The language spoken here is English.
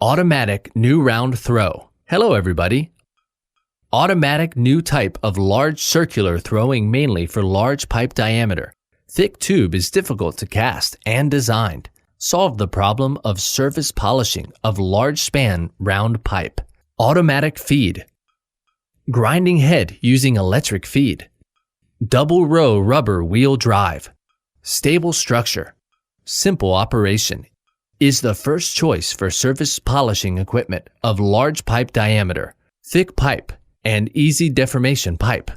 Automatic new round throw. Hello everybody. Automatic new type of large circular throwing mainly for large pipe diameter. Thick tube is difficult to cast and designed. Solve the problem of surface polishing of large span round pipe. Automatic feed. Grinding head using electric feed. Double row rubber wheel drive. Stable structure. Simple operation. Is the first choice for surface polishing equipment of large pipe diameter, thick pipe, and easy deformation pipe.